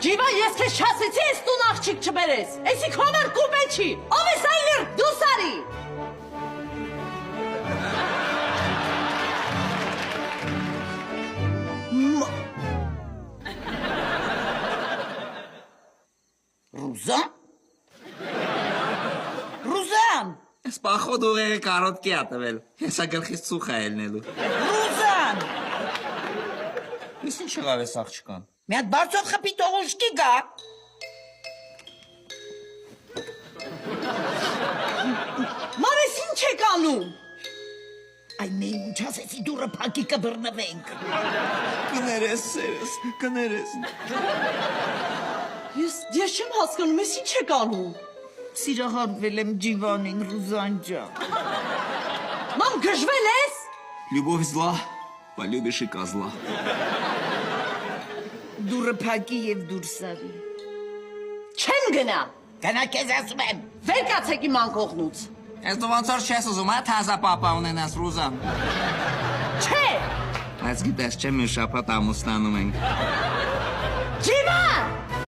Ջիվա, ես քեզ չասեցի ես տուն աղջիկ չբերես։ Էսի քոմար կուպե չի։ Ով է սայլեր դու սարի։ Ռուզան։ Ռուզան։ Ես պախոդ ուղեղը կարոտքի ա տվել, հեսա գլխից ծուխ ա ելնելու։ Ռուզան։ Ես ինչ եղավ ես աղջկան։ Մի հատ բարձով խփի տողոշկի գա։ Մամես ինչ եք անում։ Այ մենք ինչ ասեցի դուրը փակի կբռնվենք։ Կներես սերս, կներես։ Ես չեմ հասկանում, ես ինչ եք անում։ Սիրահարվել եմ Ջիվանին, Ռուզան ջան։ Մամ գժվել ես։ Любовь зла, полюбишь и козла։ Դուրը փակի եւ դուրս արի։ Չեմ գնա։ Գնա քեզ ասում եմ։ Վեր կացեք իմ անկողնուց։ Ես դու ոնց որ չես ուզում, թազա պապա ունենաս Ռուզան։ Չէ։ Բայց գիտես չէ մի շաբաթ ամուսնանում ենք։